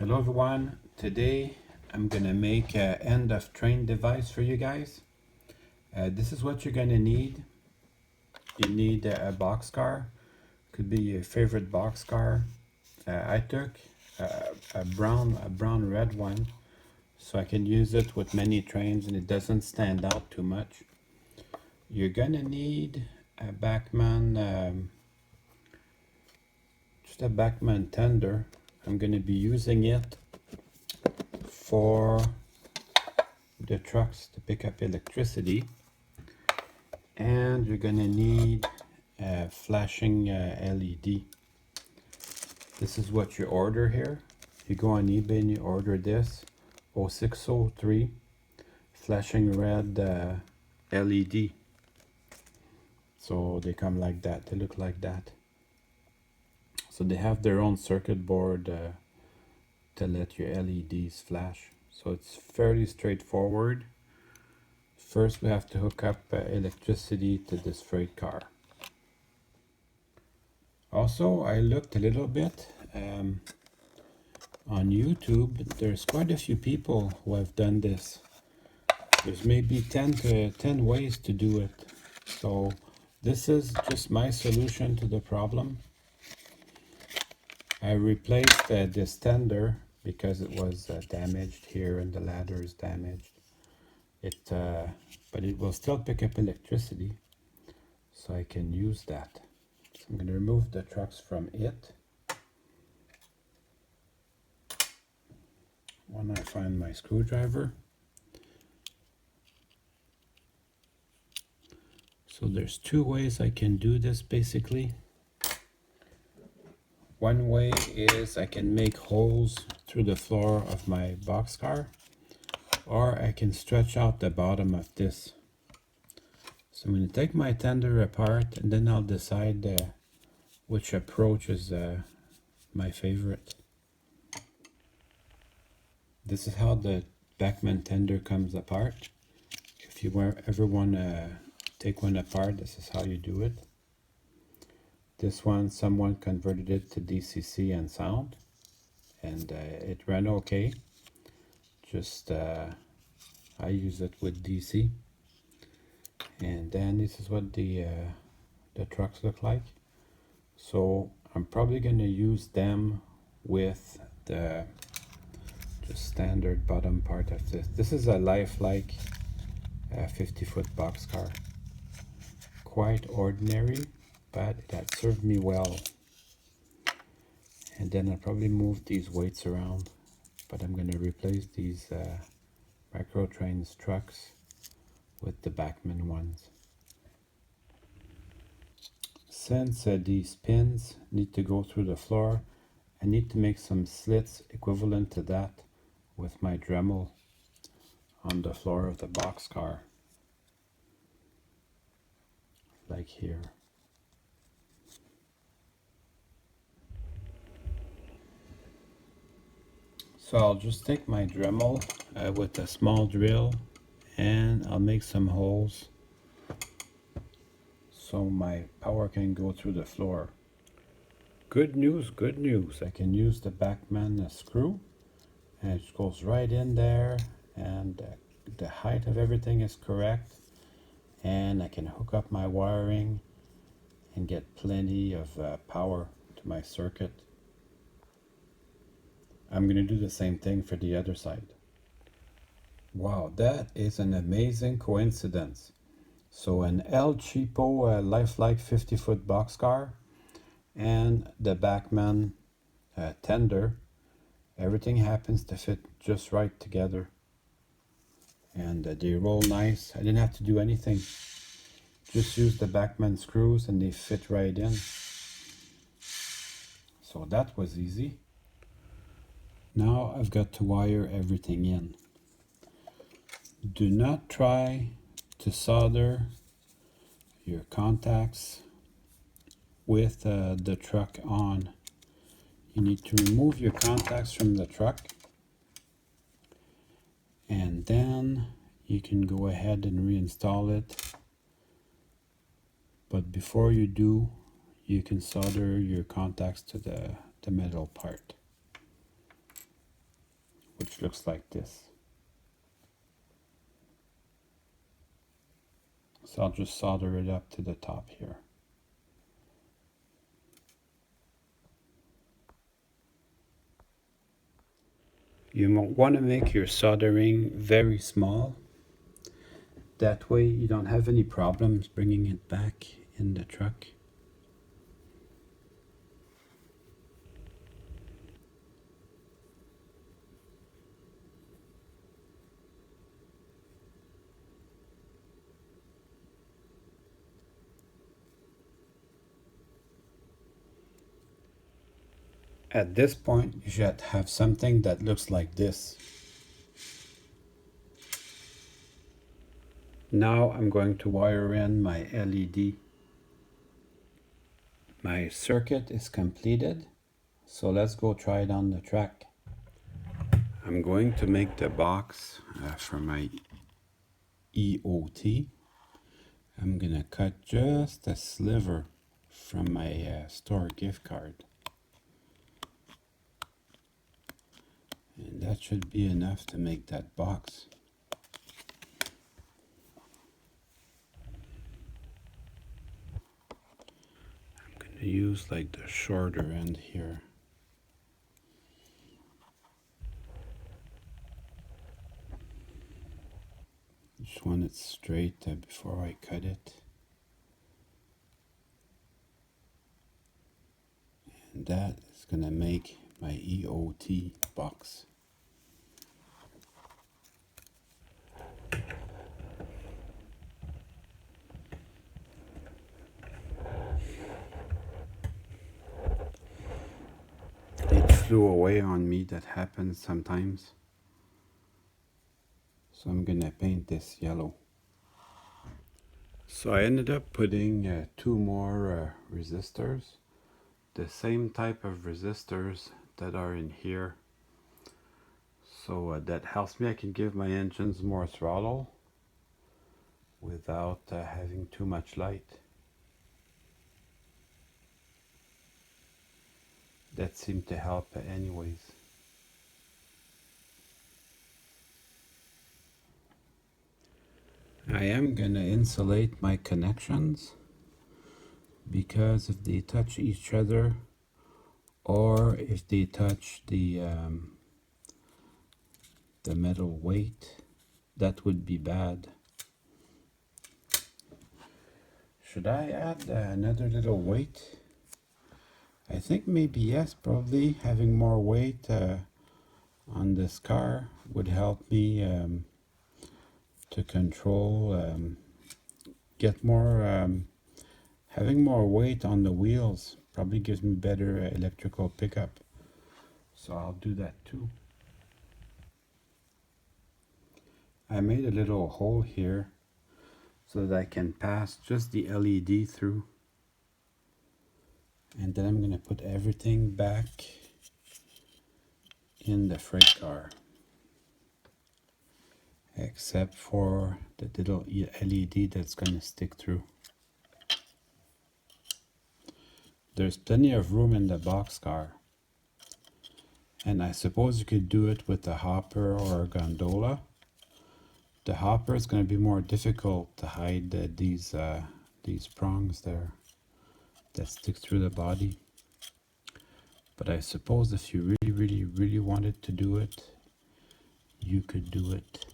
Hello everyone, today I'm gonna make an end of train device for you guys. This is what you're gonna need. You need a boxcar, could be your favorite boxcar. I took a brown red one so I can use it with many trains and it doesn't stand out too much. You're gonna need a Bachmann, just a Bachmann tender. I'm gonna be using it for the trucks to pick up electricity, and you're gonna need a flashing LED. This is what you order here. You go on eBay and you order this 0603 flashing red LED. So they come like that, they look like that. So they have their own circuit board to let your LEDs flash. So it's fairly straightforward. First we have to hook up electricity to this freight car. Also, I looked a little bit on YouTube. There's quite a few people who have done this. There's maybe 10 ways to do it. So this is just my solution to the problem. I replaced this tender because it was damaged here and the ladder is damaged. But it will still pick up electricity, so I can use that. So I'm going to remove the trucks from it. When I find my screwdriver. So there's two ways I can do this basically. One way is I can make holes through the floor of my boxcar, or I can stretch out the bottom of this. So I'm going to take my tender apart and then I'll decide which approach is my favorite. This is how the Bachmann tender comes apart. If you ever want to take one apart, this is how you do it. This one, someone converted it to DCC and sound, and it ran okay. Just I use it with DC. And then this is what the trucks look like. So I'm probably going to use them with the just standard bottom part of this. This is a lifelike 50-foot boxcar. Quite ordinary, but that served me well. And then I'll probably move these weights around, but I'm going to replace these Microtrains trucks with the Bachmann ones. Since these pins need to go through the floor, I need to make some slits equivalent to that with my Dremel on the floor of the boxcar, like here. So I'll just take my Dremel with a small drill and I'll make some holes so my power can go through the floor. Good news, good news. I can use the Bachmann screw and it just goes right in there, and the height of everything is correct, and I can hook up my wiring and get plenty of power to my circuit. I'm going to do the same thing for the other side. Wow, that is an amazing coincidence. So an El Cheapo lifelike 50-foot boxcar and the Bachmann tender, everything happens to fit just right together. And they roll nice. I didn't have to do anything. Just use the Bachmann screws and they fit right in. So that was easy. Now I've got to wire everything in. Do not try to solder your contacts with the truck on. You need to remove your contacts from the truck, and then you can go ahead and reinstall it. But before you do, you can solder your contacts to the metal part. which looks like this. So I'll just solder it up to the top here. You want to make your soldering very small. That way you don't have any problems bringing it back in the truck. At this point, you should have something that looks like this. Now I'm going to wire in my LED. My circuit is completed, so let's go try it on the track. I'm going to make the box for my EOT. I'm gonna cut just a sliver from my store gift card. And that should be enough to make that box. I'm gonna use like the shorter end here. Just want it straight before I cut it. And that is gonna make my EOT box. It flew away on me, that happens sometimes. So I'm gonna paint this yellow. So I ended up putting 2 more resistors, the same type of resistors that are in here. So that helps me, I can give my engines more throttle without having too much light. That seemed to help anyways. I am gonna insulate my connections, because if they touch each other or if they touch the metal weight, that would be bad. Should I add another little weight? I think maybe yes, probably having more weight on this car would help me to control, get more, having more weight on the wheels probably gives me better electrical pickup. So I'll do that too. I made a little hole here so that I can pass just the LED through. And then I'm going to put everything back in the freight car, except for the little LED that's going to stick through. There's plenty of room in the boxcar, and I suppose you could do it with a hopper or a gondola. The hopper is going to be more difficult to hide these prongs there that stick through the body. But I suppose if you really wanted to do it, you could do it.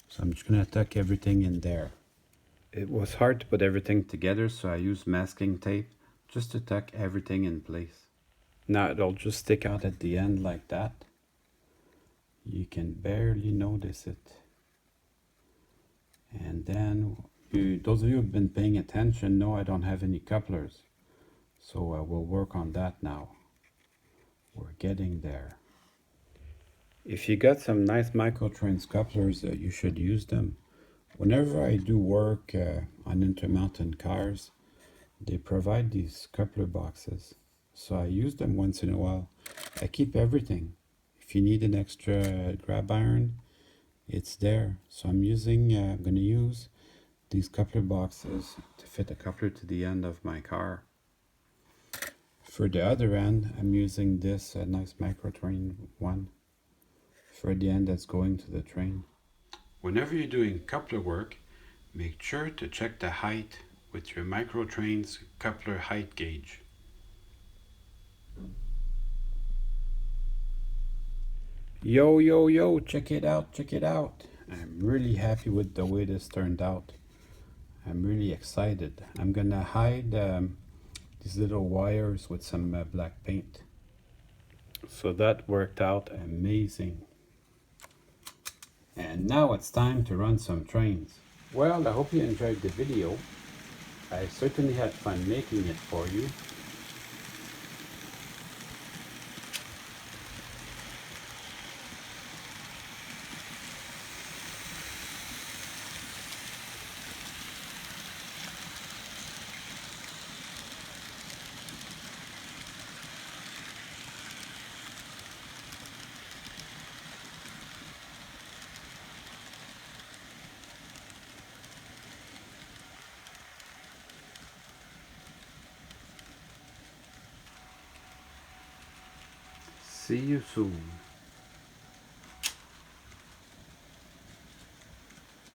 So I'm just going to tuck everything in there. It was hard to put everything together, so I used masking tape just to tuck everything in place. Now it'll just stick out at the end like that. You can barely notice it. And then, those of you who have been paying attention know I don't have any couplers. So we'll work on that now. We're getting there. If you got some nice microtrans couplers, you should use them. Whenever I do work on Intermountain cars, they provide these coupler boxes. So I use them once in a while. I keep everything. If you need an extra grab iron, it's there. So I'm going to use these coupler boxes to fit a coupler to the end of my car. For the other end, I'm using this nice micro train one for the end that's going to the train. Whenever you're doing coupler work, make sure to check the height with your micro train's coupler height gauge. Yo, yo, yo, check it out, check it out. I'm really happy with the way this turned out. I'm really excited. I'm gonna hide these little wires with some black paint. So that worked out amazing. And now it's time to run some trains. Well, I hope you enjoyed the video. I certainly had fun making it for you. See you soon.